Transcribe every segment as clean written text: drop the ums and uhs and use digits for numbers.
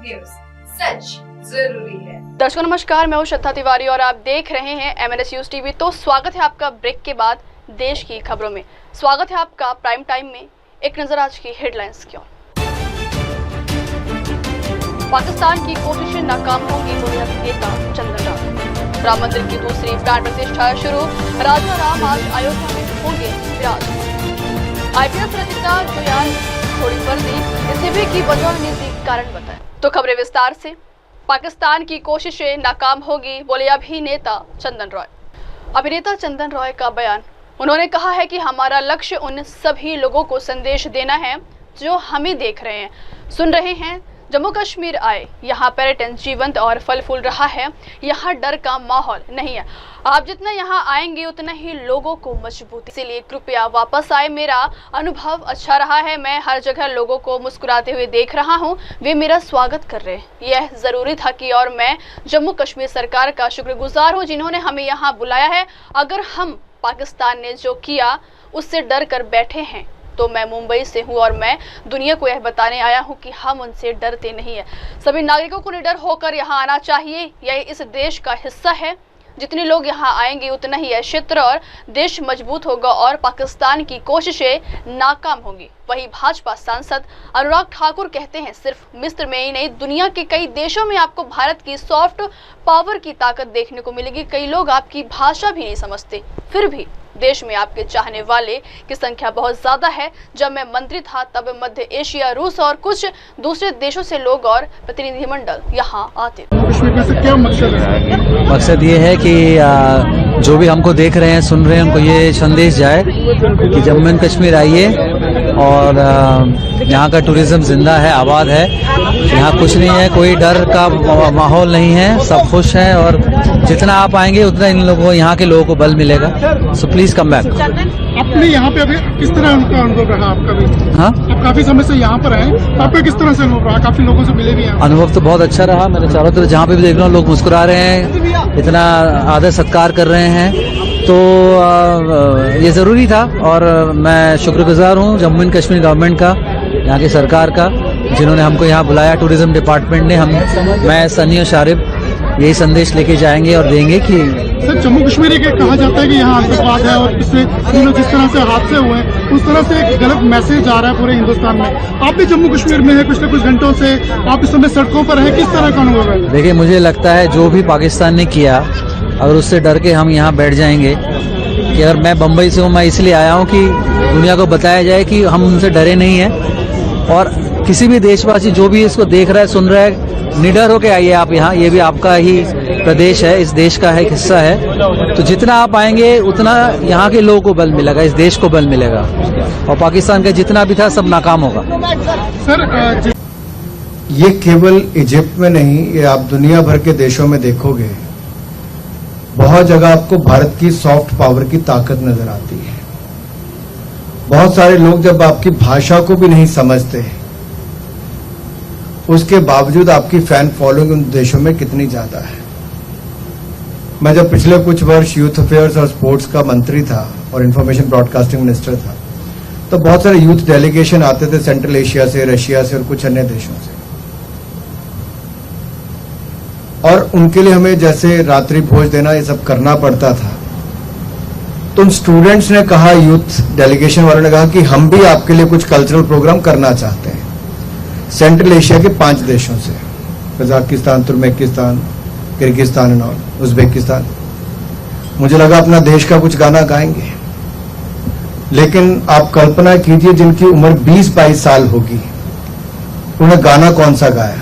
News, सच जरूरी है। दर्शकों नमस्कार, मैं हूं श्रद्धा तिवारी और आप देख रहे हैं MNS न्यूज टीवी। तो स्वागत है आपका ब्रेक के बाद देश की खबरों में। स्वागत है आपका प्राइम टाइम में। एक नजर आज की हेडलाइंस की ओर। पाकिस्तान की कोशिशें नाकाम होंगी, बोले अभिनेता चंदन राम। राम मंदिर की दूसरी प्राण प्रतिष्ठा शुरू, राजा राम आज अयोध्या में होंगे विराज। IPS रचिता जोयान थोड़ी वर्दी, इसे भी की वजह निजी कारण बताए। तो खबरें विस्तार से। पाकिस्तान की कोशिशें नाकाम होगी, बोले अभिनेता चंदन रॉय। अभिनेता चंदन रॉय का बयान। उन्होंने कहा है कि हमारा लक्ष्य उन सभी लोगों को संदेश देना है जो हमें देख रहे हैं, सुन रहे हैं। जम्मू कश्मीर आए, यहाँ पर्यटन जीवंत और फल फूल रहा है, यहाँ डर का माहौल नहीं है। आप जितना यहाँ आएंगे उतना ही लोगों को मजबूती, इसीलिए कृपया वापस आए। मेरा अनुभव अच्छा रहा है, मैं हर जगह लोगों को मुस्कुराते हुए देख रहा हूँ, वे मेरा स्वागत कर रहे हैं। यह जरूरी था कि और मैं जम्मू कश्मीर सरकार का शुक्रगुजार हूँ जिन्होंने हमें यहाँ बुलाया है। अगर हम पाकिस्तान ने जो किया उससे डर कर बैठे हैं तो मैं मुंबई से हूं और मैं दुनिया को यह बताने आया हूं कि हम उनसे डरते नहीं है। सभी नागरिकों को निडर होकर यहां आना चाहिए, यह इस देश का हिस्सा है। जितने लोग यहां आएंगे उतना ही यह क्षेत्र और देश मजबूत होगा और पाकिस्तान की कोशिशें नाकाम होंगी। वही भाजपा सांसद अनुराग ठाकुर कहते हैं, सिर्फ मिस्र में ही नहीं दुनिया के कई देशों में आपको भारत की सॉफ्ट पावर की ताकत देखने को मिलेगी। कई लोग आपकी भाषा भी नहीं समझते, फिर भी देश में आपके चाहने वाले की संख्या बहुत ज्यादा है। जब मैं मंत्री था तब मध्य एशिया, रूस और कुछ दूसरे देशों से लोग और प्रतिनिधिमंडल यहाँ आते। क्या मकसद ये है कि जो भी हमको देख रहे हैं, सुन रहे हैं, उनको ये संदेश जाए कि जम्मू एंड कश्मीर आइए और यहाँ का टूरिज्म जिंदा है, आबाद है। यहाँ कुछ नहीं है, कोई डर का माहौल नहीं है, सब खुश हैं और जितना आप आएंगे उतना इन लोगों को, यहाँ के लोगों को बल मिलेगा। So please come back. अपने यहाँ पे अभी किस तरह उनका अनुभव रहा आपका भी? हाँ, आप काफी समय से यहाँ पर आए, तो आपका किस तरह से अनुभव रहा? काफी लोगों से मिले भी हैं। अनुभव तो बहुत अच्छा रहा। मेरे चारों तरफ जहाँ पे भी देख रहा हूँ लोग मुस्कुरा रहे हैं, इतना आदर सत्कार कर रहे हैं, तो ये जरूरी था। और मैं शुक्रगुजार हूँ जम्मू एंड कश्मीर गवर्नमेंट का, यहाँ की सरकार का, जिन्होंने हमको यहाँ बुलाया। टूरिज्म डिपार्टमेंट ने मैं सनी और शारिब यही संदेश लेके जाएंगे और देंगे कि सर जम्मू कश्मीर के कहा जाता है कि यहाँ आतंकवाद है और पिछले दिनों जिस तरह से हादसे हुए हैं उस तरह से एक गलत मैसेज आ रहा है पूरे हिंदुस्तान में। आप भी जम्मू कश्मीर में है, पिछले कुछ घंटों से आप इस समय सड़कों पर है, किस तरह का अनुभव है? देखिए, मुझे लगता है जो भी पाकिस्तान ने किया, अगर उससे डर के हम यहाँ बैठ जाएंगे कि अगर मैं बम्बई से हूँ, मैं इसलिए आया हूँ कि दुनिया को बताया जाए कि हम उनसे डरे नहीं हैं। और किसी भी देशवासी जो भी इसको देख रहा है, सुन रहा है, निडर होके आइए आप यहाँ। ये भी आपका ही प्रदेश है, इस देश का एक हिस्सा है। तो जितना आप आएंगे उतना यहाँ के लोगों को बल मिलेगा, इस देश को बल मिलेगा और पाकिस्तान का जितना भी था सब नाकाम होगा। सर ये केवल इजिप्ट में नहीं, ये आप दुनिया भर के देशों में देखोगे, बहुत जगह आपको भारत की सॉफ्ट पावर की ताकत नजर आती है। बहुत सारे लोग जब आपकी भाषा को भी नहीं समझते, उसके बावजूद आपकी फैन फॉलोइंग उन देशों में कितनी ज्यादा है। मैं जब पिछले कुछ वर्ष यूथ अफेयर्स और स्पोर्ट्स का मंत्री था और इंफॉर्मेशन ब्रॉडकास्टिंग मिनिस्टर था, तो बहुत सारे यूथ डेलीगेशन आते थे सेंट्रल एशिया से, रशिया से और कुछ अन्य देशों से, और उनके लिए हमें जैसे रात्रि भोज देना ये सब करना पड़ता था। तो उन स्टूडेंट्स ने कहा, यूथ डेलीगेशन वालों ने कहा कि हम भी आपके लिए कुछ कल्चरल प्रोग्राम करना चाहते हैं सेंट्रल एशिया के 5 देशों से, कजाकिस्तान, तुर्कमेनिस्तान, किर्गिस्तान और उज्बेकिस्तान। मुझे लगा अपना देश का कुछ गाना गाएंगे, लेकिन आप कल्पना कीजिए जिनकी उम्र 20-22 साल होगी, उन्हें गाना कौन सा गाया?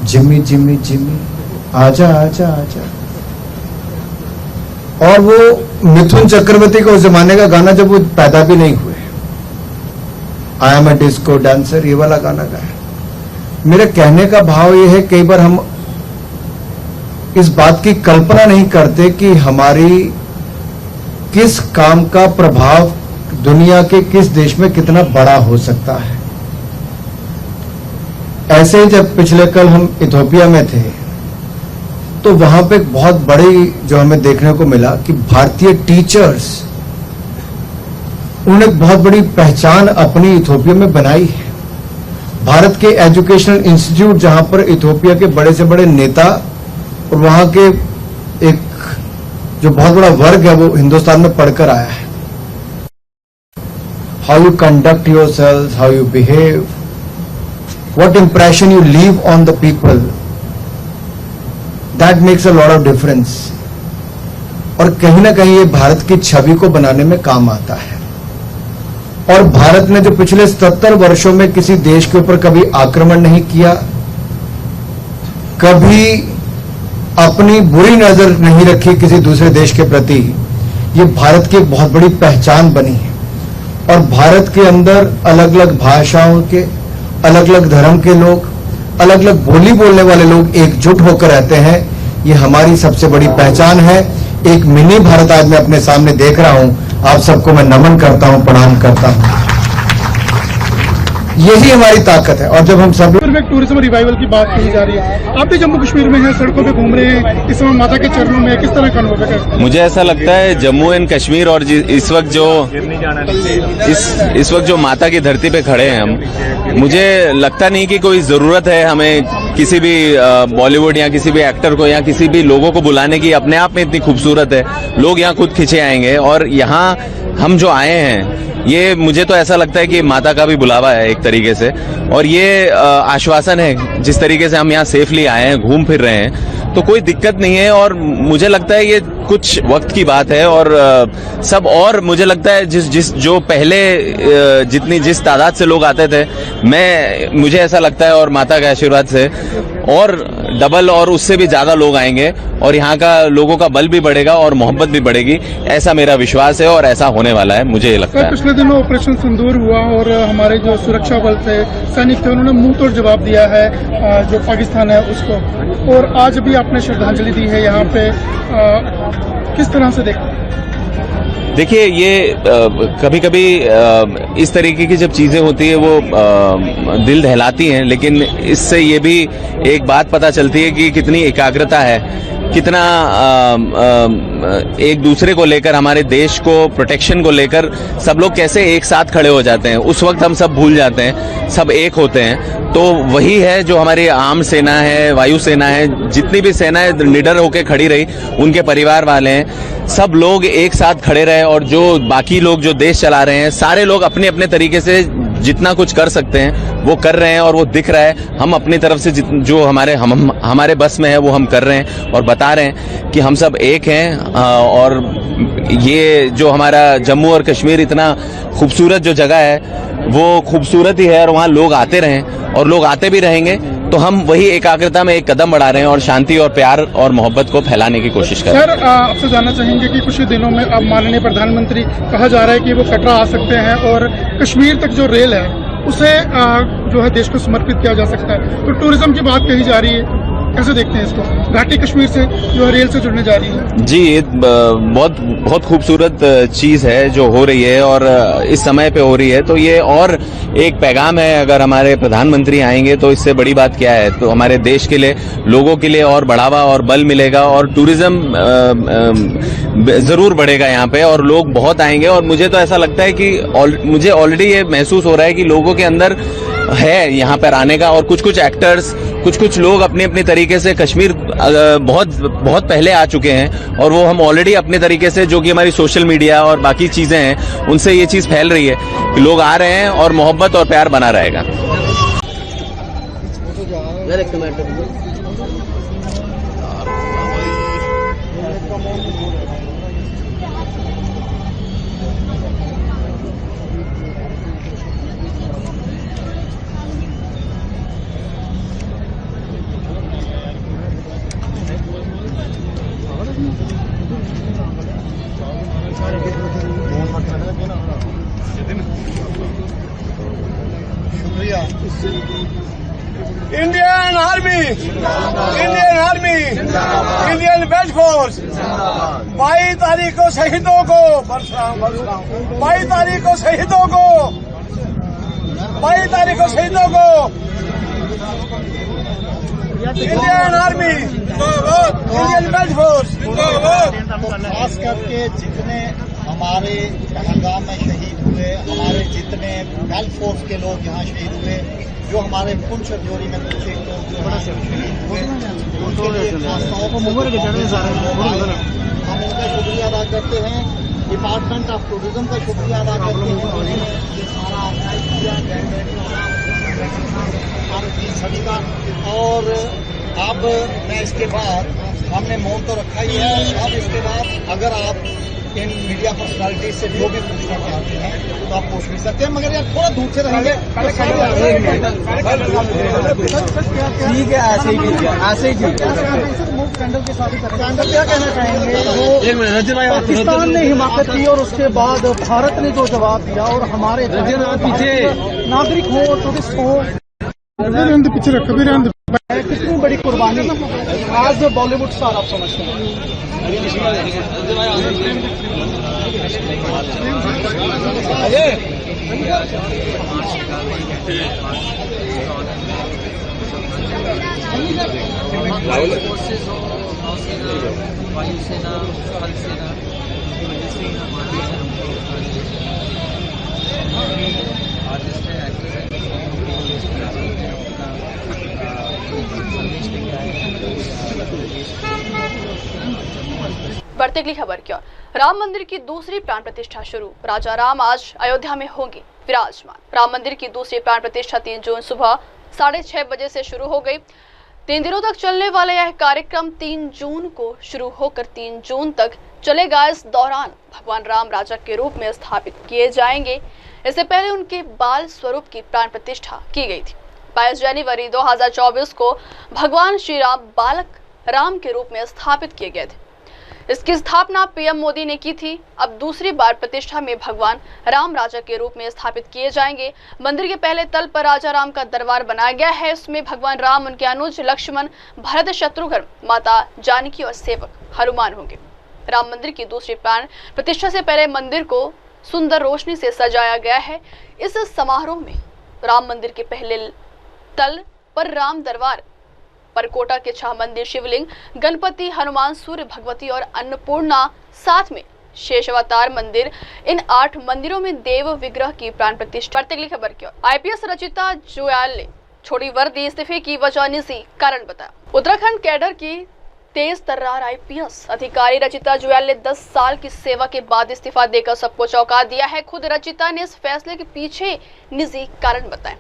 जिम्मी जिम्मी जिम्मी आजा आजा आजा। और वो मिथुन चक्रवर्ती का उस जमाने का गाना जब वो पैदा भी नहीं हुए, I am a disco dancer, ये वाला गाना गाया। मेरे कहने का भाव ये है, कई बार हम इस बात की कल्पना नहीं करते कि हमारी किस काम का प्रभाव दुनिया के किस देश में कितना बड़ा हो सकता है। ऐसे ही जब पिछले कल हम इथियोपिया में थे, तो वहां पे बहुत बड़ी जो हमें देखने को मिला कि भारतीय टीचर्स, उन्होंने बहुत बड़ी पहचान अपनी इथियोपिया में बनाई है। भारत के एजुकेशनल इंस्टीट्यूट जहां पर इथियोपिया के बड़े से बड़े नेता और वहां के एक जो बहुत बड़ा वर्ग है वो हिंदुस्तान में पढ़कर आया है। How you conduct your self, how you behave, what impression you leave on the people, that makes a lot of difference। और कहीं ना कहीं ये भारत की छवि को बनाने में काम आता है। और भारत ने जो पिछले 77 वर्षों में किसी देश के ऊपर कभी आक्रमण नहीं किया, कभी अपनी बुरी नजर नहीं रखी किसी दूसरे देश के प्रति, ये भारत की एक बहुत बड़ी पहचान बनी है। और भारत के अंदर अलग अलग भाषाओं के, अलग अलग धर्म के लोग, अलग अलग बोली बोलने वाले लोग एकजुट होकर रहते हैं। ये हमारी सबसे बड़ी पहचान है। एक मिनी भारत आज मैं अपने सामने देख रहा हूं। आप सबको मैं नमन करता हूं, प्रणाम करता हूं। यही हमारी ताकत है। और जब हम सब टूरिज्म रिवाइवल की बात कही जा रही है, आप भी जम्मू कश्मीर में हैं, सड़कों पे घूम रहे हैं, इस समय माता के चरणों में, किस तरह का अनुभव है? मुझे ऐसा लगता है जम्मू एंड कश्मीर और इस वक्त जो माता की धरती पे खड़े हैं हम, मुझे लगता नहीं कि कोई जरूरत है हमें किसी भी बॉलीवुड या किसी भी एक्टर को या किसी भी लोगों को बुलाने की। अपने आप में इतनी खूबसूरत है, लोग यहाँ खुद खिंचे आएंगे। और यहाँ हम जो आए हैं, ये मुझे तो ऐसा लगता है कि माता का भी बुलावा है एक तरीके से। और ये आश्वासन है, जिस तरीके से हम यहाँ सेफली आए हैं, घूम फिर रहे हैं, तो कोई दिक्कत नहीं है। और मुझे लगता है ये कुछ वक्त की बात है। और सब, और मुझे लगता है जो पहले जिस तादाद से लोग आते थे, मुझे ऐसा लगता है और माता के आशीर्वाद से और डबल और उससे भी ज्यादा लोग आएंगे। और यहाँ का लोगों का बल भी बढ़ेगा और मोहब्बत भी बढ़ेगी, ऐसा मेरा विश्वास है और ऐसा होने वाला है, मुझे ये लगता है। पिछले दिनों ऑपरेशन सिंदूर हुआ और हमारे जो सुरक्षा बल थे, सैनिक थे, उन्होंने मुंह तोड़ जवाब दिया है जो पाकिस्तान है उसको। और आज भी आपने श्रद्धांजलि दी है यहाँ पे, किस तरह से देखते हैं? देखिए, ये कभी कभी इस तरीके की जब चीजें होती है वो दिल दहलाती हैं, लेकिन इससे ये भी एक बात पता चलती है कि कितनी एकाग्रता है, कितना एक दूसरे को लेकर, हमारे देश को प्रोटेक्शन को लेकर सब लोग कैसे एक साथ खड़े हो जाते हैं। उस वक्त हम सब भूल जाते हैं, सब एक होते हैं। तो वही है जो हमारी आर्म सेना है, वायु सेना है, जितनी भी सेनाएं निडर होकर खड़ी रही, उनके परिवार वाले हैं, सब लोग एक साथ खड़े रहे। और जो बाकी लोग जो देश चला रहे हैं, सारे लोग अपने अपने तरीके से जितना कुछ कर सकते हैं वो कर रहे हैं और वो दिख रहा है। हम अपनी तरफ से जो हमारे बस में है वो हम कर रहे हैं और बता रहे हैं कि हम सब एक हैं। और ये जो हमारा जम्मू और कश्मीर इतना खूबसूरत जो जगह है, वो खूबसूरत ही है और वहाँ लोग आते रहें और लोग आते भी रहेंगे। तो हम वही एकाग्रता में एक कदम बढ़ा रहे हैं और शांति और प्यार और मोहब्बत को फैलाने की कोशिश कर रहे हैं। सर, आपसे जानना चाहेंगे कि कुछ ही दिनों में अब माननीय प्रधानमंत्री, कहा जा रहा है कि वो कटरा आ सकते हैं और कश्मीर तक जो रेल है उसे जो है देश को समर्पित किया जा सकता है। तो टूरिज्म की बात कही जा रही है, कैसे देखते हैं इसको? घाटी कश्मीर से जो है रेल से जुड़ने जा रही है। जी, ये बहुत खूबसूरत चीज है जो हो रही है और इस समय पे हो रही है। तो ये और एक पैगाम है, अगर हमारे प्रधानमंत्री आएंगे तो इससे बड़ी बात क्या है। तो हमारे देश के लिए, लोगों के लिए और बढ़ावा और बल मिलेगा और टूरिज्म जरूर बढ़ेगा यहाँ पे और लोग बहुत आएंगे। और मुझे तो ऐसा लगता है कि मुझे ऑलरेडी ये महसूस हो रहा है कि लोगों के अंदर है यहाँ पर आने का। और कुछ एक्टर्स, कुछ लोग अपने अपने तरीके से कश्मीर बहुत पहले आ चुके हैं और वो हम ऑलरेडी अपने तरीके से, जो कि हमारी सोशल मीडिया और बाकी चीजें हैं, उनसे ये चीज फैल रही है कि लोग आ रहे हैं और मोहब्बत और प्यार बना रहेगा। Indian army, Indian wealth force, 22 तारीख को शहीदों को, 22 तारीख को शहीदों को, 22 तारीख को शहीदों को Indian army Indian belt force. खास करके जितने हमारे पहलगाम में शहीद हुए, हमारे जितने बेल्ट फोर्स के लोग यहाँ शहीद हुए, जो हमारे पुंछ जोरी में कुछ एक लोग जो है शहीद हुए, उनके लिए खासतौर पर हम इनका शुक्रिया अदा करते हैं। डिपार्टमेंट ऑफ टूरिज्म का शुक्रिया अदा करते हैं, उन्होंने ये सारा सभी का। और अब मैं इसके बाद, हमने मौन तो रखा ही है, अब इसके बाद अगर आप इन मीडिया पर्सनालिटी से जो भी पूछना चाहते हैं तो आप पूछ भी सकते हैं, मगर यार थोड़ा दूर से रहेंगे। ठीक है, ऐसे ही स्कैंडल के साथ ही स्कैंडल क्या कहना चाहेंगे? पाकिस्तान ने हिमाकत की और उसके बाद भारत ने जो जवाब दिया, और हमारे नागरिक हो, टूरिस्ट हो, पीछे रखो, कितनी बड़ी कुर्बानी आज बॉलीवुड स्टार आप समझते हैं। वायुसेना, थल सेना, बढ़ती अगली खबर की ओर। राम मंदिर की दूसरी प्राण प्रतिष्ठा शुरू। राजा राम आज अयोध्या में होंगे विराजमान। राम मंदिर की दूसरी प्राण प्रतिष्ठा 3 जून सुबह 6:30 बजे से शुरू हो गई। 3 दिनों तक चलने वाला यह कार्यक्रम 3 जून को शुरू होकर 3 जून तक चलेगा। इस दौरान भगवान राम राजा के रूप में स्थापित किए जाएंगे। इससे पहले उनके बाल स्वरूप की प्राण प्रतिष्ठा की गई थी। 22 जनवरी 2024 को भगवान श्री राम बालक राम के रूप में स्थापित किए गए थे। इसकी स्थापना पीएम मोदी ने की थी। अब दूसरी बार प्रतिष्ठा में भगवान राम राजा के रूप में स्थापित किए जाएंगे। मंदिर के पहले तल पर राजा राम का दरबार बनाया गया है। इसमें भगवान राम, उनके अनुज लक्ष्मण, भरत, शत्रुघ्न, माता जानकी और सेवक हनुमान होंगे। राम मंदिर की दूसरी प्राण प्रतिष्ठा से पहले मंदिर को सुंदर रोशनी से सजाया गया है। इस समारोह में राम मंदिर के पहले तल पर राम दरबार, परकोटा के छह मंदिर, शिवलिंग, गणपति, हनुमान, सूर्य, भगवती और अन्नपूर्णा, साथ में शेष अवतार मंदिर। इन 8 मंदिरों में देव विग्रह की प्राण प्रतिष्ठा। अगली खबर की ओर। आईपीएस रचिता जुयाल ने छोड़ी वर्दी, इस्तीफे की वजह निजी कारण बताया। उत्तराखंड कैडर की तेज तर्रार आईपीएस अधिकारी रचिता जुयाल ने 10 साल की सेवा के बाद इस्तीफा देकर सबको चौंका दिया है। खुद रचिता ने इस फैसले के पीछे निजी कारण बताए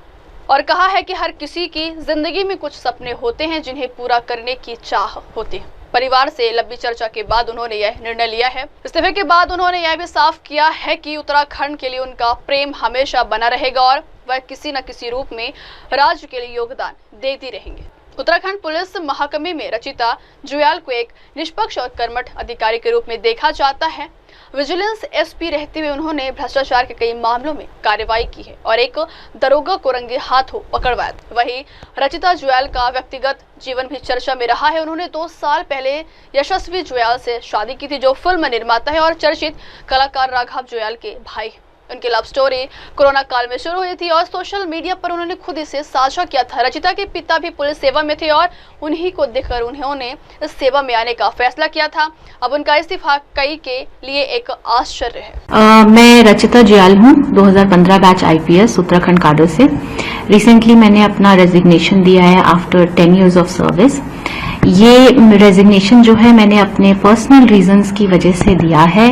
और कहा है कि हर किसी की जिंदगी में कुछ सपने होते हैं जिन्हें पूरा करने की चाह होती है। परिवार से लंबी चर्चा के बाद उन्होंने यह निर्णय लिया है। इस्तीफे के बाद उन्होंने यह भी साफ किया है कि उत्तराखंड के लिए उनका प्रेम हमेशा बना रहेगा और वह किसी न किसी रूप में राज्य के लिए योगदान देती रहेंगे। उत्तराखंड पुलिस महकमे में रचिता जुयाल को एक निष्पक्ष और कर्मठ अधिकारी के रूप में देखा जाता है। विजिलेंस एसपी रहते हुए उन्होंने भ्रष्टाचार के कई मामलों में कार्रवाई की है और एक दरोगा को रंगे हाथों पकड़वाया। वहीं रचिता जुयाल का व्यक्तिगत जीवन भी चर्चा में रहा है। उन्होंने 2 साल पहले यशस्वी जुयाल से शादी की थी, जो फिल्म निर्माता है और चर्चित कलाकार राघव जुयाल के भाई। उनकी लव स्टोरी कोरोना काल में शुरू हुई थी और सोशल मीडिया पर उन्होंने खुद इसे साझा किया था। रचिता के पिता भी पुलिस सेवा में थे और उन्हीं को देखकर उन्होंने इस सेवा में आने का फैसला किया था। अब उनका इस्तीफा कई के लिए एक आश्चर्य है। मैं रचिता जुयाल हूँ, 2015 बैच आईपीएस उत्तराखंड काडर से। रिसेंटली मैंने अपना रेजिग्नेशन दिया है आफ्टर 10 years ऑफ सर्विस। ये रेजिग्नेशन जो है मैंने अपने पर्सनल रीजंस की वजह से दिया है।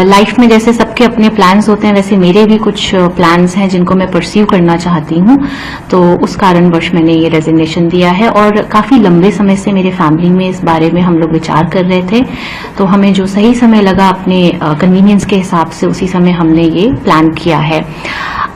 लाइफ में जैसे सबके अपने प्लान्स होते हैं, वैसे मेरे भी कुछ प्लान्स हैं जिनको मैं परस्यू करना चाहती हूँ, तो उस कारणवश मैंने ये रेजिग्नेशन दिया है। और काफी लंबे समय से मेरे फैमिली में इस बारे में हम लोग विचार कर रहे थे, तो हमें जो सही समय लगा अपने कन्वीनियंस के हिसाब से उसी समय हमने ये प्लान किया है।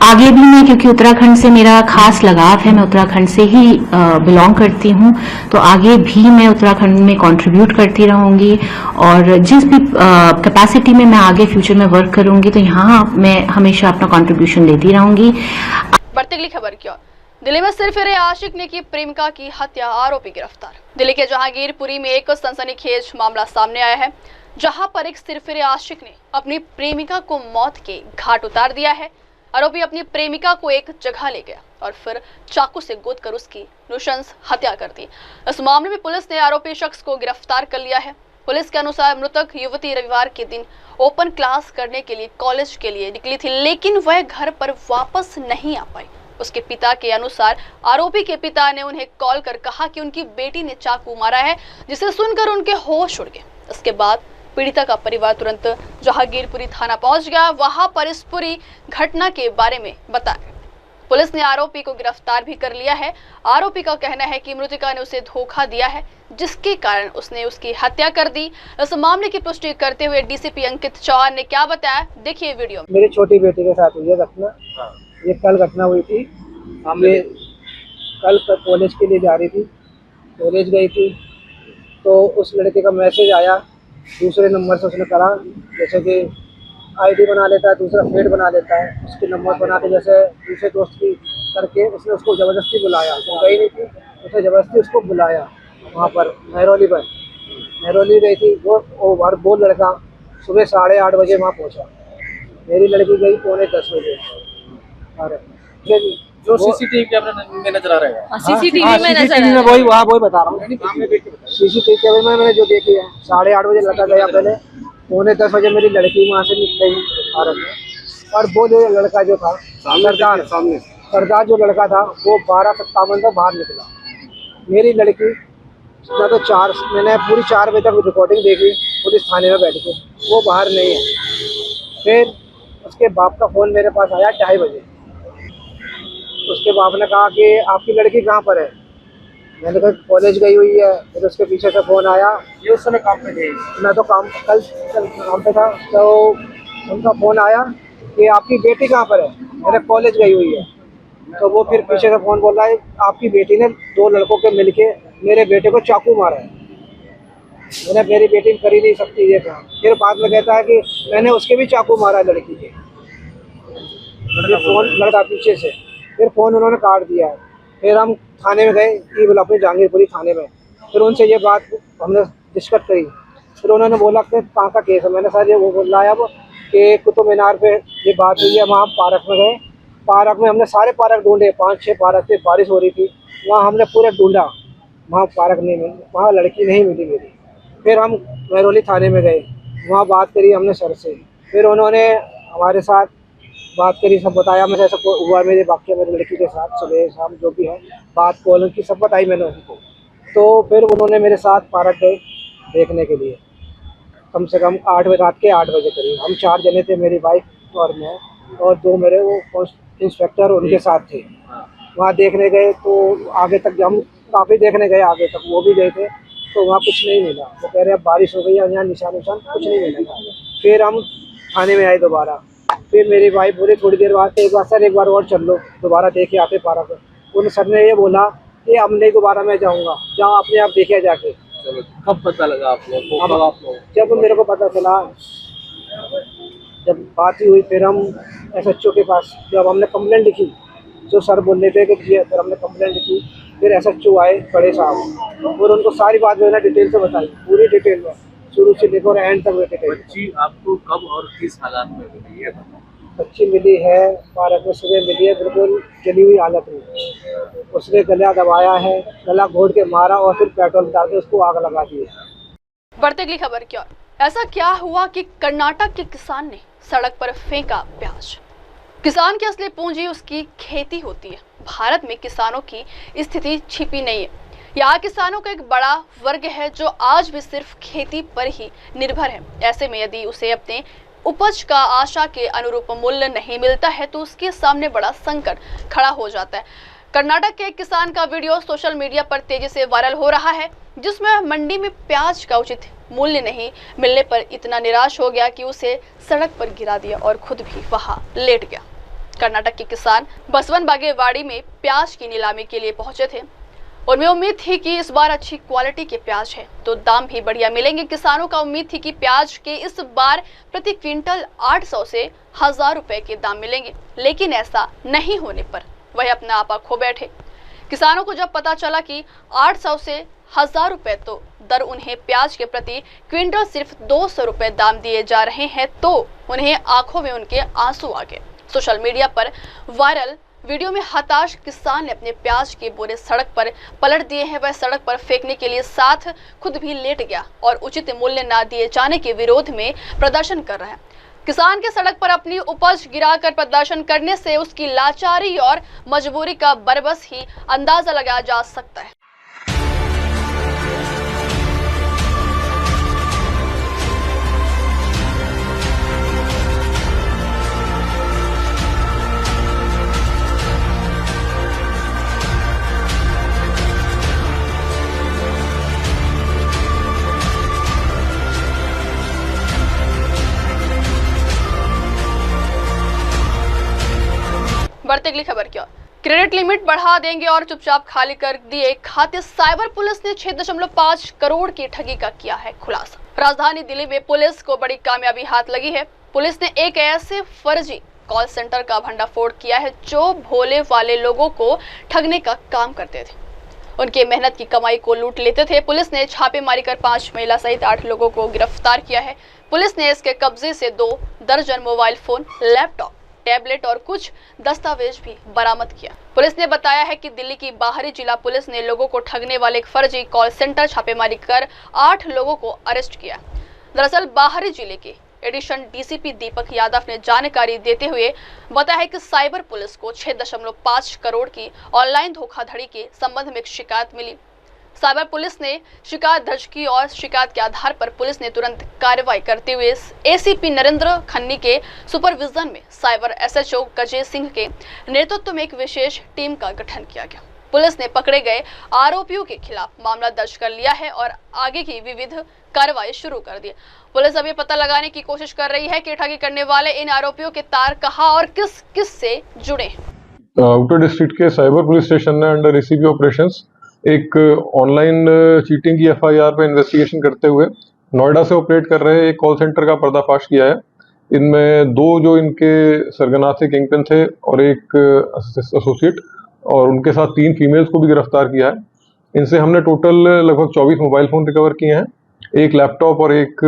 आगे भी मैं, क्योंकि उत्तराखंड से मेरा खास लगाव है, मैं उत्तराखंड से ही बिलोंग करती हूँ, तो आगे भी मैं उत्तराखंड में कंट्रीब्यूट करती रहूंगी और जिस भी कैपेसिटी में मैं आगे फ्यूचर में वर्क करूंगी तो यहाँ मैं हमेशा अपना कंट्रीब्यूशन देती रहूंगी। बढ़ती अगली खबर की ओर। दिल्ली में सिरफिरे आशिक ने की प्रेमिका की हत्या, आरोपी गिरफ्तार। दिल्ली के जहांगीरपुरी में एक सनसनीखेज मामला सामने आया है, जहां पर एक सिरफिरे आशिक ने अपनी प्रेमिका को मौत के घाट उतार दिया है। आरोपी अपनी प्रेमिका को एक जगह ले गया और फिर चाकू से गोदकर उसकी नृशंस हत्या कर दी। इस मामले में पुलिस ने आरोपी शख्स को गिरफ्तार कर लिया है। पुलिस के अनुसार मृतक युवती रविवार के दिन ओपन क्लास करने के लिए कॉलेज के लिए निकली थी, लेकिन वह घर पर वापस नहीं आ पाई। उसके पिता के अनुसार आरोपी के पिता ने उन्हें कॉल कर कहा कि उनकी बेटी ने चाकू मारा है, जिसे सुनकर उनके होश उड़ गए। इसके बाद पीड़िता का परिवार तुरंत जहांगीरपुरी थाना पहुंच गया। वहां पर इस पूरी घटना के बारे में बताया। पुलिस ने आरोपी को गिरफ्तार भी कर लिया है। आरोपी का कहना है कि मृतका ने उसे धोखा दिया है, जिसके कारण उसने उसकी हत्या कर दी। इस मामले की पुष्टि करते हुए डीसीपी अंकित चौहान ने क्या बताया, देखिए वीडियो। मेरी छोटी बेटी के साथ हुई है घटना। ये कल घटना हुई थी। ये कल कॉलेज के लिए जा रही थी, कॉलेज गई थी तो उस लड़के का मैसेज आया दूसरे नंबर से। उसने करा जैसे कि आईडी बना लेता है, दूसरा फेड बना लेता है, उसके नंबर बना के जैसे दूसरे दोस्त की करके उसने उसको ज़बरदस्ती बुलाया। वो गई नहीं थी, उसने ज़बरदस्ती उसको बुलाया वहाँ पर महरौली पर। महरौली गई थी वो लड़का सुबह 8:30 बजे वहाँ पहुँचा। मेरी लड़की गई 9:45 बजे। और जो सीसीटीवी कैमरा में नजर आ रहा है, सीसीटीवी में वही बता रहा हूँ। सीसीटीवी कैमरे में मैंने जो देखी है 8:30 बजे लड़का गया, पहले 9:10 बजे मेरी लड़की वहाँ से निकली भारत में। और वो जो लड़का जो था सरदार जो लड़का था वो 12:57 तक बाहर निकला। मेरी लड़की ना तो मैंने पूरी 4 बजे तक रिकॉर्डिंग देखी पुलिस थाने में बैठ के, वो बाहर नहीं है। फिर उसके बाप का फ़ोन मेरे पास आया 2:30 बजे। उसके बाप ने कहा कि आपकी लड़की कहाँ पर है। मैंने कहा कॉलेज गई हुई है। फिर उसके पीछे से फ़ोन आया। ये उस समय काम पे थे? मैं तो कल काम पे था। तो उनका फ़ोन आया कि आपकी बेटी कहाँ पर है। मैंने कॉलेज गई हुई है। तो वो फिर पीछे से फ़ोन बोल रहा है आपकी बेटी ने 2 लड़कों के मिलके मेरे बेटे को चाकू मारा है। मैंने मेरी बेटी कर ही नहीं सकती ये काम। फिर बाद में कहता है कि मैंने उसके भी चाकू मारा है लड़की के। फ़ोन लड़का पीछे से, फिर फ़ोन उन्होंने काट दिया है। फिर हम थाने में गए अपने जहांगीरपुरी थाने में। फिर उनसे ये बात हमने डिस्कस करी। फिर उन्होंने बोला कि कहाँ का केस है। मैंने सर ये वो बोल रहा है अब कि कुतुब मीनार पे ये बात हुई है। वहाँ पार्क में गए, पार्क में हमने सारे पार्क ढूंढे, 5-6 पार्क थे। बारिश हो रही थी, वहाँ हमने पूरे ढूंढा, वहाँ पार्क नहीं मिली, वहाँ लड़की नहीं मिली मेरी। फिर हम महरौली थाने में गए, वहाँ बात करी हमने सर से। फिर उन्होंने हमारे साथ बात करी, सब बताया। मैं ऐसा हुआ मेरे वाक्य मेरी लड़की के साथ सुबह शाम जो भी है बात कॉल की सब बताई मैंने उनको। तो फिर उन्होंने मेरे साथ पार्क गए देखने के लिए। कम से कम 8 बजे, रात के 8 बजे करीब। हम 4 जने थे, मेरी वाइफ और मैं और 2 मेरे वो इंस्पेक्टर उनके साथ थे। वहाँ देखने गए तो आगे तक हम काफ़ी देखने गए, आगे तक वो भी गए थे तो वहाँ कुछ नहीं मिला। वो कह रहे अब बारिश हो गई है, यहाँ निशान कुछ नहीं मिलेगा। फिर हम थाने में आए दोबारा। फिर मेरी वाइफ बोली थोड़ी देर बाद एक बार और चल लो, दोबारा देखे आते पारा को। उन सर ने ये बोला कि अब नहीं दोबारा मैं जाऊँगा, जाओ अपने आप देखिए जाके। कब पता लगा आपको? जब मेरे को पता चला, जब बात ही हुई, फिर हम SHO के पास जब हमने कंप्लेंट लिखी, जो सर बोल रहे थे कि फिर हमने कंप्लेंट लिखी। फिर SHO आए बड़े साहब और उनको सारी बात मैंने डिटेल से बताई, पूरी डिटेल में, शुरू से लेकर एंड तक डिटेल। बच्ची आपको कब और किस हालात में मिली है? बच्ची मिली है पार्क में, सुबह मिली है, बिल्कुल जली हुई हालत में। उसने गला दबाया है, गला घोट के मारा और फिर पेट्रोल डाल के उसको आग लगा दी। बढ़ती अगली खबर की ओर। ऐसा क्या हुआ कि कर्नाटक के किसान ने सड़क पर फेंका प्याज। किसान की असली पूंजी उसकी खेती होती है। भारत में किसानों की स्थिति छिपी नहीं है। यहाँ किसानों का एक बड़ा वर्ग है जो आज भी सिर्फ खेती पर ही निर्भर है। ऐसे में यदि उसे अपने उपज का आशा के अनुरूप मूल्य नहीं मिलता है तो उसके सामने बड़ा संकट खड़ा हो जाता है। कर्नाटक के एक किसान का वीडियो सोशल मीडिया पर तेजी से वायरल हो रहा है, जिसमें मंडी में प्याज का उचित मूल्य नहीं मिलने पर इतना निराश हो गया कि उसे सड़क पर गिरा दिया और खुद भी वहां लेट गया। कर्नाटक के किसान बसवन बागेवाड़ी में प्याज की नीलामी के लिए पहुंचे थे। उनमें उम्मीद थी कि इस बार अच्छी क्वालिटी के प्याज है तो दाम भी बढ़िया मिलेंगे। किसानों का उम्मीद थी कि प्याज के इस बार प्रति क्विंटल 800 से 1000 रुपए के दाम मिलेंगे, लेकिन ऐसा नहीं होने पर वह अपना आपा खो बैठे। किसानों को जब पता चला कि 800 से 1000 रुपए तो दर उन्हें प्याज के प्रति क्विंटल सिर्फ 200 रुपए दाम दिए जा रहे हैं तो उन्हें आंखों में उनके आंसू आ गए। सोशल मीडिया पर वायरल वीडियो में हताश किसान ने अपने प्याज के बोरे सड़क पर पलट दिए हैं। वह सड़क पर फेंकने के लिए साथ खुद भी लेट गया और उचित मूल्य न दिए जाने के विरोध में प्रदर्शन कर रहा है। किसान के सड़क पर अपनी उपज गिराकर प्रदर्शन करने से उसकी लाचारी और मजबूरी का बरबस ही अंदाजा लगाया जा सकता है। बढ़ते अगली खबर की ओर। क्रेडिट लिमिट बढ़ा देंगे और चुपचाप खाली कर दिए खाते। साइबर पुलिस ने 6.5 करोड़ की ठगी का किया है खुलासा। राजधानी दिल्ली में पुलिस को बड़ी कामयाबी हाथ लगी है। पुलिस ने एक ऐसे फर्जी कॉल सेंटर का भंडाफोड़ किया है जो भोले वाले लोगों को ठगने का काम करते थे, उनके मेहनत की कमाई को लूट लेते थे। पुलिस ने छापेमारी कर 5 महिला सहित 8 लोगों को गिरफ्तार किया है। पुलिस ने इसके कब्जे से 2 दर्जन मोबाइल फोन, लैपटॉप, टैबलेट और कुछ दस्तावेज भी बरामद किया। पुलिस ने बताया है कि दिल्ली की बाहरी जिला पुलिस ने लोगों को ठगने वाले एक फर्जी कॉल सेंटर छापेमारी कर 8 लोगों को अरेस्ट किया। दरअसल बाहरी जिले के एडिशन डीसीपी दीपक यादव ने जानकारी देते हुए बताया है कि साइबर पुलिस को 6.5 करोड़ की ऑनलाइन धोखाधड़ी के संबंध में एक शिकायत मिली। साइबर पुलिस ने शिकायत दर्ज की और शिकायत के आधार पर पुलिस ने तुरंत कार्रवाई करते हुए एसीपी नरेंद्र खन्नी के सुपरविजन में साइबर एसएचओ गजेश सिंह के नेतृत्व में एक विशेष टीम का गठन किया गया। पुलिस ने पकड़े गए आरोपियों के खिलाफ मामला दर्ज कर लिया है और आगे की विविध कार्रवाई शुरू कर दी। पुलिस अभी पता लगाने की कोशिश कर रही है कि ठगी करने वाले इन आरोपियों के तार कहां और किस किस से जुड़े। आउटर डिस्ट्रिक्ट के साइबर पुलिस स्टेशन ने अंडर एसीपी ऑपरेशंस एक ऑनलाइन चीटिंग की एफआईआर पे इन्वेस्टिगेशन करते हुए नोएडा से ऑपरेट कर रहे एक कॉल सेंटर का पर्दाफाश किया है। इनमें 2 जो इनके सरगना थे, किंगपिन थे, और एक एसोसिएट, और उनके साथ 3 फीमेल्स को भी गिरफ्तार किया है। इनसे हमने टोटल लगभग 24 मोबाइल फोन रिकवर किए हैं, एक लैपटॉप और एक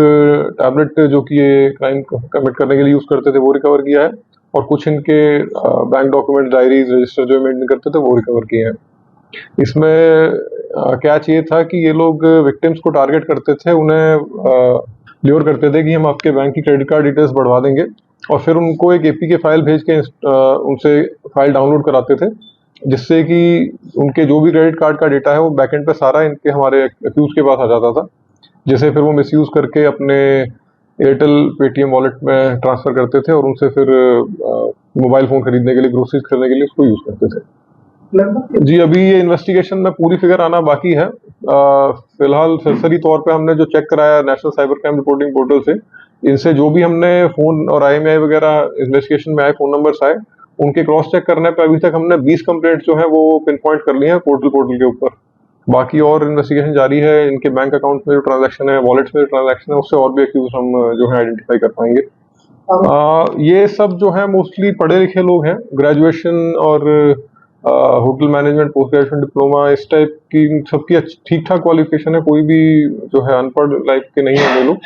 टैबलेट जो कि ये क्राइम कमिट करने के लिए यूज करते थे वो रिकवर किया है, और कुछ इनके बैंक डॉक्यूमेंट, डायरीज, रजिस्टर जो मेंटेन करते थे वो रिकवर किए हैं। इसमें कैच ये था कि ये लोग विक्टिम्स को टारगेट करते थे, उन्हें ल्योर करते थे कि हम आपके बैंक की क्रेडिट कार्ड डिटेल्स बढ़वा देंगे, और फिर उनको एक एपीके फाइल भेज के उनसे फाइल डाउनलोड कराते थे, जिससे कि उनके जो भी क्रेडिट कार्ड का डेटा है वो बैकएंड पे सारा इनके हमारे एक्यूज के पास आ जाता था, जिसे फिर वो मिसयूज करके अपने एयरटेल पेटीएम वॉलेट में ट्रांसफर करते थे और उनसे फिर मोबाइल फोन खरीदने के लिए, ग्रोसरीज खरीदने के लिए उसको यूज करते थे। जी, अभी ये इन्वेस्टिगेशन में पूरी फिगर आना बाकी है। फिलहाल सरसरी तौर पे हमने जो चेक कराया national cyber crime reporting portal से, इनसे जो भी हमने फोन और IMEI वगैरह इन्वेस्टिगेशन में आए, फोन नंबर्स आए, उनके क्रॉस चेक करने पे अभी तक हमने 20 कंप्लेंट जो है वो पिन पॉइंट कर लिए हैं पोर्टल के ऊपर। बाकी और इन्वेस्टिगेशन जारी है। इनके बैंक अकाउंट में जो ट्रांजैक्शन है, वॉलेट्स में जो ट्रांजैक्शन है, उससे और भी एक्यूज हम जो है आइडेंटिफाई कर पाएंगे। ये सब जो है मोस्टली पढ़े लिखे लोग हैं, ग्रेजुएशन और hotel management, post graduation diploma, इस टाइप की सबकी ठीक ठाक क्वालिफिकेशन है। कोई भी जो है अनपढ़ लाइफ के नहीं है वो लोग,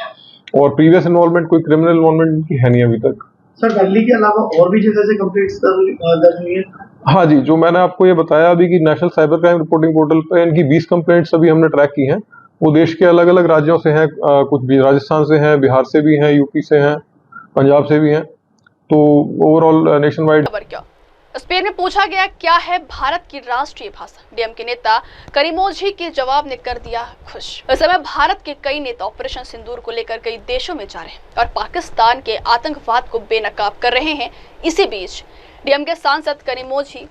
और प्रीवियस इन्वॉल्वमेंट, कोई क्रिमिनल इन्वॉल्वमेंट की है नहीं अभी तक। सर, दिल्ली के अलावा और भी जगह से कंप्लेंट्स दर्ज हुई है? हाँ जी, जो मैंने आपको ये बताया अभी कि national cyber crime reporting portal पे इनकी 20 कंप्लेंट्स अभी हमने ट्रैक की हैं। वो देश के अलग अलग राज्यों से हैं, कुछ भी राजस्थान से हैं, बिहार से भी हैं, यूपी से हैं, पंजाब से भी हैं। तो ओवरऑल नेशन वाइड। स्पेन में पूछा गया क्या है भारत की राष्ट्रीय भाषा। डीएम के नेता करीमोजी के जवाब ने कर दिया खुश। इस समय भारत के कई नेता ऑपरेशन सिंदूर को लेकर कई देशों में जा रहे हैं और पाकिस्तान के आतंकवाद को बेनकाब कर रहे हैं। इसी बीच डीएम के सांसद करीमोजी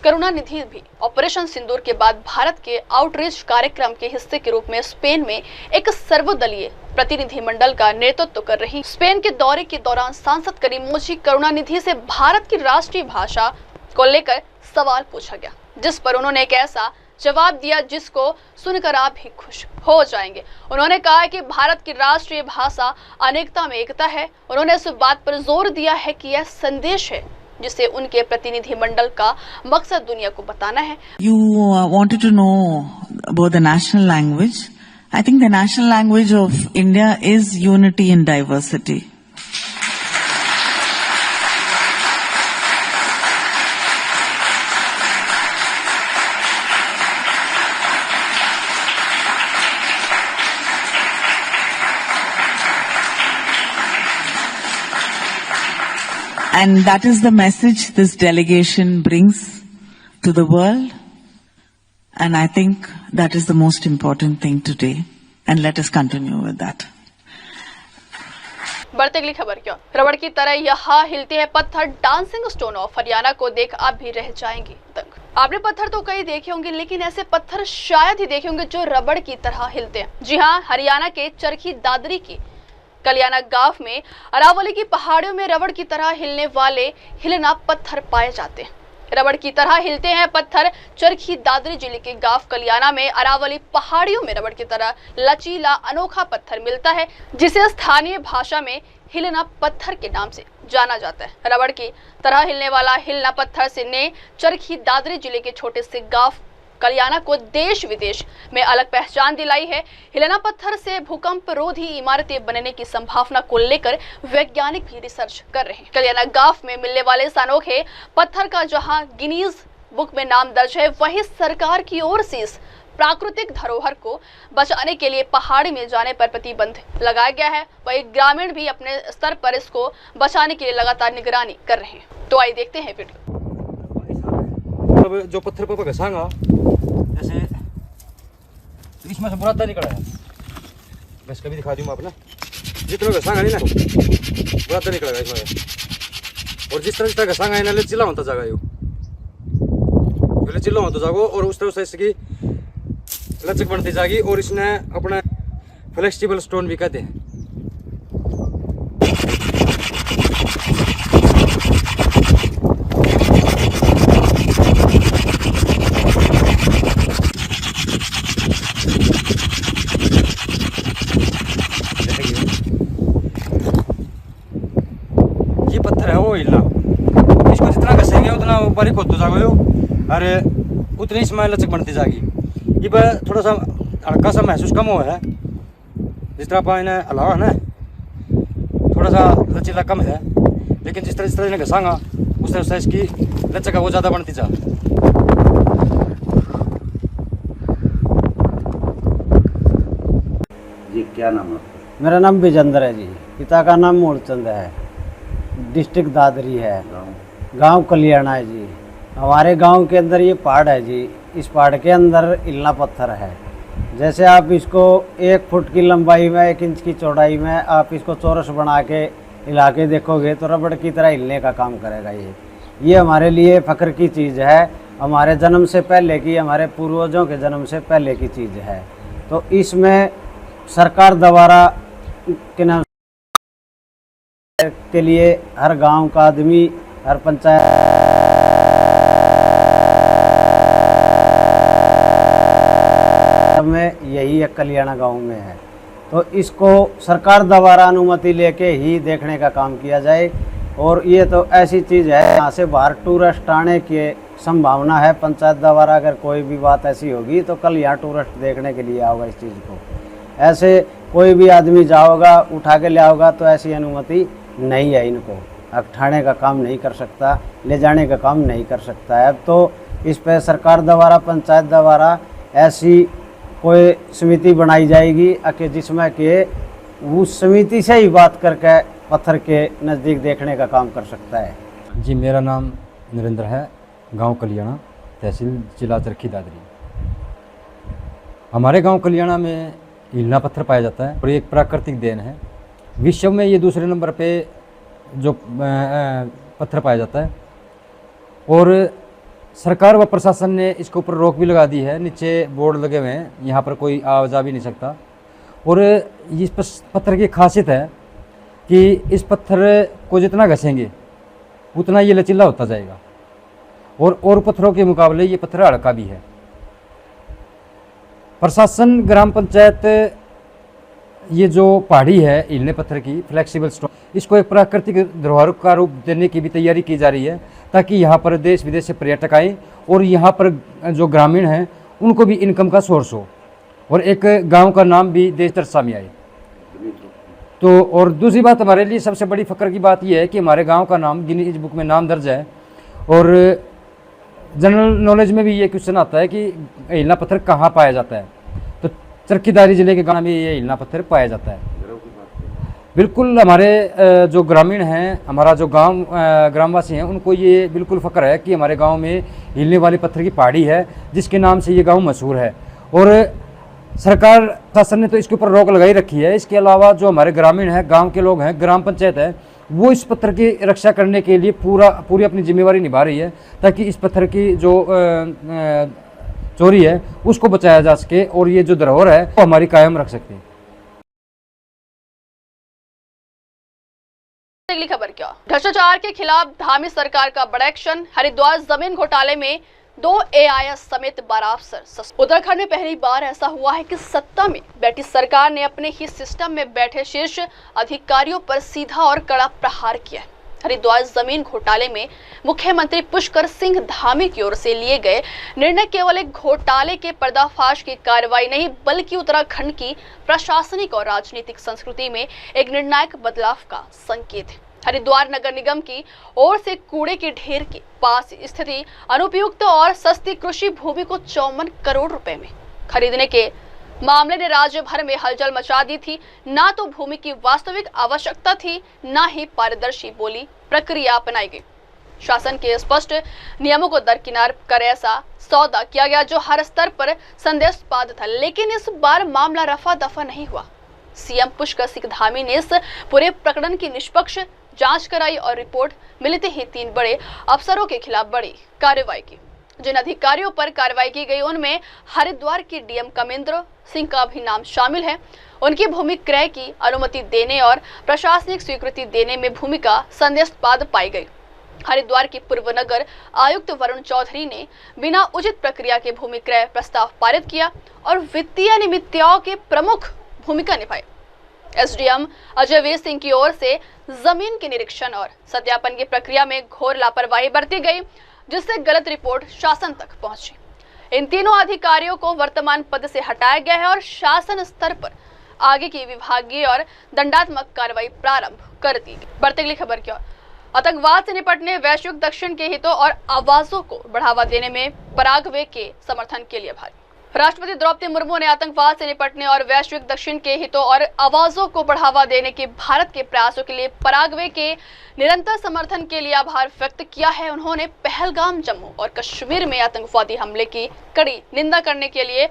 करुणानिधि भी ऑपरेशन सिंदूर के बाद भारत के आउटरीच कार्यक्रम के हिस्से के रूप में स्पेन में एक सर्वदलीय प्रतिनिधिमंडल का नेतृत्व कर रही। स्पेन के दौरे के दौरान सांसद करीमोजी करुणानिधि से भारत की राष्ट्रीय भाषा को लेकर सवाल पूछा गया, जिस पर उन्होंने एक ऐसा जवाब दिया जिसको सुनकर आप भी खुश हो जाएंगे। उन्होंने कहा कि भारत की राष्ट्रीय भाषा अनेकता में एकता है। उन्होंने इस बात पर जोर दिया है कि यह संदेश है जिसे उनके प्रतिनिधिमंडल का मकसद दुनिया को बताना है। You wanted to know about the national language. I think the national language of India is unity in diversity. And that is the message this delegation brings to the world. And I think that is the most important thing today. And let us continue with that. बढ़ते अगली खबर की ओर। रबड़ की तरह यहाँ हिलते हैं पत्थर, डांसिंग स्टोन ऑफ हरियाणा को देख आप भी रह जाएंगे दंग। आपने पत्थर तो कई देखे होंगे, लेकिन ऐसे पत्थर शायद ही देखे होंगे जो रबड़ की तरह हिलते हैं। जी हाँ, हरियाणा के चरखी दादरी की कलियाना गांव में अरावली की पहाड़ियों में रबड़ की तरह हिलने वाले हिलना पत्थर पाए जाते हैं। रबड़ की तरह हिलते हैं पत्थर। चरखी दादरी जिले के गांव कलियाना में अरावली पहाड़ियों में रबड़ की तरह लचीला अनोखा पत्थर मिलता है, जिसे स्थानीय भाषा में हिलना पत्थर के नाम से जाना जाता है। रबड़ की तरह हिलने वाला हिलना पत्थर से ने चरखी दादरी जिले के छोटे से गांव कलियाना को देश विदेश में अलग पहचान दिलाई है। हिलना पत्थर से भूकंप रोधी इमारतें बनने की संभावना को लेकर वैज्ञानिक भी रिसर्च कर रहे हैं। कलियाना गांव में मिलने वाले इस अनोखे पत्थर का जहां गिनीज बुक में नाम दर्ज है, वहीं सरकार की ओर से इस प्राकृतिक धरोहर को बचाने के लिए पहाड़ी में जाने पर प्रतिबंध लगाया गया है। वहीं ग्रामीण भी अपने स्तर पर इसको बचाने के लिए लगातार निगरानी कर रहे हैं। तो आइए देखते हैं वीडियो। जो पत्थर पर घसांगा जैसे इसमें से बुरादा निकला है, मैं इसका भी दिखा दूँ आपने। जितना घसांगा नहीं ना बुरादा निकलेगा इसमें, और जिस तरह घसांगा है ना लचीला होता जाएगा, यो लचीला होता जाएगा और उस तरह से इसकी लचक बढ़ती जाएगी। और इसने अपना फ्लेक्सिबल स्टोन भी कहते हैं। ये पत्थर है वो हिलना, इसको जितना घसेंगे उतना बारीक होता जाएगा यो, अरे उतनी इसमें लचक बढ़ती जाएगी। ये थोड़ा सा हल्का सा महसूस कम हुआ है, जिस तरह आप इन्हें हलावा है ना, थोड़ा सा लचीला कम है, लेकिन जिस तरह इन्हें घसांगा उस तरह से इसकी लचक है वो ज़्यादा बढ़ती जा। जी क्या नाम है? मेरा नाम विजेंद्र है जी, पिता का नाम मूलचंद है, डिस्ट्रिक्ट दादरी है, गांव कलियाना है जी। हमारे गांव के अंदर ये पहाड़ है जी, इस पहाड़ के अंदर हिलना पत्थर है। जैसे आप इसको 1 फुट की लंबाई में 1 इंच की चौड़ाई में आप इसको चौरस बना के हिला के देखोगे तो रबड़ की तरह हिलने का काम करेगा। ये हमारे लिए फ़ख्र की चीज़ है, हमारे जन्म से पहले की, हमारे पूर्वजों के जन्म से पहले की चीज़ है। तो इसमें सरकार द्वारा के नाम के लिए हर गांव का आदमी, हर पंचायत में, यही एक कलियाना गांव में है। तो इसको सरकार द्वारा अनुमति लेके ही देखने का काम किया जाए। और ये तो ऐसी चीज़ है, यहाँ से बाहर टूरिस्ट आने की संभावना है। पंचायत द्वारा अगर कोई भी बात ऐसी होगी तो कल यहाँ टूरिस्ट देखने के लिए आओगा इस चीज़ को। ऐसे कोई भी आदमी जाओगा उठा के ले आओगा तो ऐसी अनुमति नहीं है, इनको उठाने का काम नहीं कर सकता, ले जाने का काम नहीं कर सकता है। अब तो इस पर सरकार द्वारा, पंचायत द्वारा ऐसी कोई समिति बनाई जाएगी कि जिसमें कि उस समिति से ही बात करके पत्थर के नज़दीक देखने का काम कर सकता है। जी मेरा नाम नरेंद्र है, गांव कलियाना, तहसील जिला चरखी दादरी। हमारे गांव कलियाना में हिलना पत्थर पाया जाता है और एक प्राकृतिक देन है। विश्व में ये दूसरे नंबर पे जो पत्थर पाया जाता है और सरकार व प्रशासन ने इसके ऊपर रोक भी लगा दी है। नीचे बोर्ड लगे हुए हैं, यहाँ पर कोई आ जा भी नहीं सकता। और इस पत्थर की खासियत है कि इस पत्थर को जितना घसेंगे उतना ये लचीला होता जाएगा और पत्थरों के मुकाबले ये पत्थर हल्का भी है। प्रशासन, ग्राम पंचायत, ये जो पहाड़ी है हिलने पत्थर की फ्लेक्सिबल स्टोन, इसको एक प्राकृतिक धरोहर का रूप देने की भी तैयारी की जा रही है, ताकि यहाँ पर देश विदेश से पर्यटक आए और यहाँ पर जो ग्रामीण हैं उनको भी इनकम का सोर्स हो और एक गांव का नाम भी देश दर्शा में आए। तो और दूसरी बात, हमारे लिए सबसे बड़ी फ़ख्र की बात यह है कि हमारे गांव का नाम गिनीज बुक में नाम दर्ज है। और जनरल नॉलेज में भी ये क्वेश्चन आता है कि हिलना पत्थर कहाँ पाया जाता है, तो चरखी दादरी जिले के गांव में ये हिलना पत्थर पाया जाता है। बिल्कुल हमारे जो ग्रामीण हैं, हमारा जो ग्रामवासी हैं, उनको ये बिल्कुल फ़ख्र है कि हमारे गांव में हिलने वाली पत्थर की पहाड़ी है, जिसके नाम से ये गांव मशहूर है। और सरकार शासन ने तो इसके ऊपर रोक लगाई रखी है। इसके अलावा जो हमारे ग्रामीण हैं, गांव के लोग हैं, ग्राम पंचायत है, वो इस पत्थर की रक्षा करने के लिए पूरी अपनी जिम्मेवारी निभा रही है, ताकि इस पत्थर की जो चोरी है उसको बचाया जा सके और ये जो धरोहर है वो हमारी कायम रख सकते हैं। अगली खबर क्या, भ्रष्टाचार के खिलाफ धामी सरकार का बड़ा एक्शन। हरिद्वार जमीन घोटाले में 2 AIS समेत 12 अफसर। उत्तराखंड में पहली बार ऐसा हुआ है कि सत्ता में बैठी सरकार ने अपने ही सिस्टम में बैठे शीर्ष अधिकारियों पर सीधा और कड़ा प्रहार किया है। हरिद्वार जमीन घोटाले में मुख्यमंत्री पुष्कर सिंह धामी की ओर से लिए गए निर्णय केवल एक घोटाले के पर्दाफाश की कार्रवाई नहीं, बल्कि उत्तराखंड की प्रशासनिक और राजनीतिक संस्कृति में एक निर्णायक बदलाव का संकेत है। हरिद्वार नगर निगम की ओर से कूड़े के ढेर के पास स्थित अनुपयुक्त और सस्ती कृषि भूमि को 54 करोड़ रुपए में खरीदने के मामले ने राज्य भर में हलचल मचा दी थी। ना तो भूमि की वास्तविक आवश्यकता थी, ना ही पारदर्शी बोली प्रक्रिया अपनाई गई। शासन के स्पष्ट नियमों को दरकिनार कर ऐसा सौदा किया गया जो हर स्तर पर संदेहास्पद था। लेकिन इस बार मामला रफा दफा नहीं हुआ। सीएम पुष्कर सिंह धामी ने इस पूरे प्रकरण की निष्पक्ष जांच कराई और रिपोर्ट मिलते ही 3 बड़े अफसरों के खिलाफ बड़ी कार्रवाई की। जिन अधिकारियों पर कार्रवाई की गई उनमें हरिद्वार के डीएम कमेंद्र सिंह का भी नाम शामिल है। उनकी भूमि क्रय की अनुमति देने और प्रशासनिक स्वीकृति देने में भूमिका संदेहास्पद पाई गई। हरिद्वार के पूर्व नगर आयुक्त वरुण चौधरी ने बिना उचित प्रक्रिया के भूमि क्रय प्रस्ताव पारित किया और वित्तीय अनियमितताओं के प्रमुख भूमिका निभाई। एसडीएम अजय वीर सिंह की ओर से जमीन के निरीक्षण और सत्यापन की प्रक्रिया में घोर लापरवाही बरती गई, जिससे गलत रिपोर्ट शासन तक पहुंची। इन तीनों अधिकारियों को वर्तमान पद से हटाया गया है और शासन स्तर पर आगे की विभागीय और दंडात्मक कार्रवाई प्रारंभ कर दी गई। बढ़ती अगली खबर क्या, आतंकवाद से निपटने वैश्विक दक्षिण के हितों और आवाजों को बढ़ावा देने में पराग्वे के समर्थन के लिए भारी। राष्ट्रपति द्रौपदी मुर्मू ने आतंकवाद से निपटने और वैश्विक दक्षिण के हितों और आवाजों को बढ़ावा देने के भारत के प्रयासों के लिए पराग्वे के निरंतर समर्थन के लिए आभार व्यक्त किया है। उन्होंने पहलगाम, जम्मू और कश्मीर में आतंकवादी हमले की कड़ी निंदा करने के लिए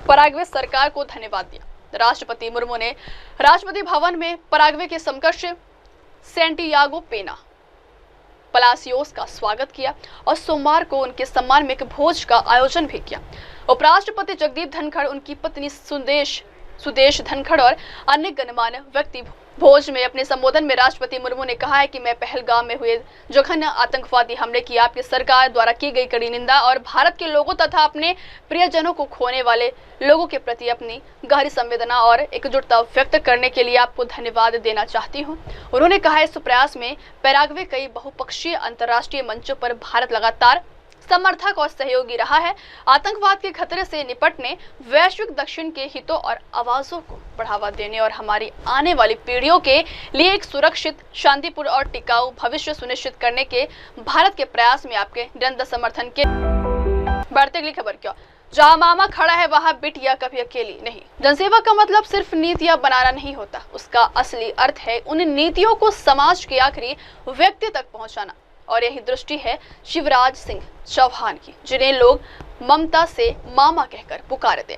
पराग्वे सरकार को धन्यवाद दिया। राष्ट्रपति मुर्मू ने राष्ट्रपति भवन में पराग्वे के समकक्ष सैंटियागो पेना पलासियोस का स्वागत किया और सोमवार को उनके सम्मान में एक भोज का आयोजन भी किया। उपराष्ट्रपति जगदीप धनखड़, उनकी पत्नी सुदेश धनखड़ और अन्य गणमान्य व्यक्ति भोज में अपने संबोधन में राष्ट्रपति मुर्मू ने कहा है कि मैं पहलगाम में हुए जघन्य आतंकवादी हमले की आपकी सरकार द्वारा की गई कड़ी निंदा और भारत के लोगों तथा अपने प्रियजनों को खोने वाले लोगों के प्रति अपनी गहरी संवेदना और एकजुटता व्यक्त करने के लिए आपको धन्यवाद देना चाहती हूं। उन्होंने कहा इस प्रयास में पैराग्वे कई बहुपक्षीय अंतर्राष्ट्रीय मंचों पर भारत लगातार समर्थक और सहयोगी रहा है। आतंकवाद के खतरे से निपटने, वैश्विक दक्षिण के हितों और आवाजों को बढ़ावा देने और हमारी आने वाली पीढ़ियों के लिए एक सुरक्षित, शांतिपूर्ण और टिकाऊ भविष्य सुनिश्चित करने के भारत के प्रयास में आपके निरंतर समर्थन के। बढ़ती अगली खबर क्या, जहां मामा खड़ा है वहां बिटिया कभी अकेली नहीं। जनसेवा का मतलब सिर्फ नीतियां बनाना नहीं होता, उसका असली अर्थ है उन नीतियों को समाज के आखिरी व्यक्ति तक पहुंचाना। और यही दृष्टि है शिवराज सिंह चौहान की, जिन्हें लोग ममता से मामा कहकर पुकारते।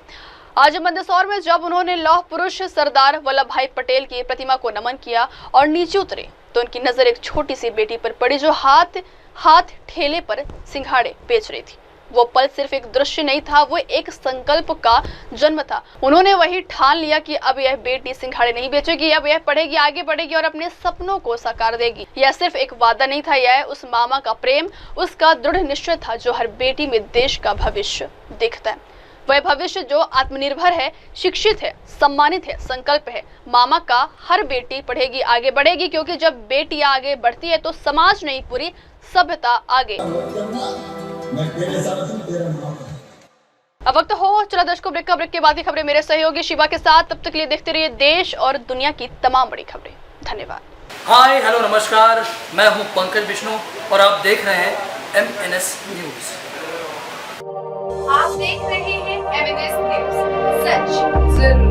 आज मंदसौर में जब उन्होंने लौह पुरुष सरदार वल्लभ भाई पटेल की प्रतिमा को नमन किया और नीचे उतरे तो उनकी नजर एक छोटी सी बेटी पर पड़ी जो हाथ ठेले पर सिंघाड़े बेच रही थी। वो पल सिर्फ एक दृश्य नहीं था, वो एक संकल्प का जन्म था। उन्होंने वही ठान लिया कि अब यह बेटी सिंघाड़े नहीं बेचेगी, अब यह पढ़ेगी, आगे बढ़ेगी और अपने सपनों को साकार देगी। यह सिर्फ एक वादा नहीं था, यह उस मामा का प्रेम, उसका दृढ़ निश्चय था जो हर बेटी में देश का भविष्य देखता है। वह भविष्य जो आत्मनिर्भर है, शिक्षित है, सम्मानित है, संकल्प है। मामा का हर बेटी पढ़ेगी, आगे बढ़ेगी, क्योंकि जब बेटियां आगे बढ़ती है तो समाज नहीं, पूरी सभ्यता आगे। अब वक्त हो चला दर्शकों ब्रेक का। ब्रेक के बाद की खबरें मेरे सहयोगी शिवा के साथ। तब तक के लिए देखते रहिए देश और दुनिया की तमाम बड़ी खबरें। धन्यवाद। हाय हेलो नमस्कार, मैं हूं पंकज विष्णु और आप देख रहे हैं MNS न्यूज। आप देख रहे हैं MNS न्यूज, सच जरूर।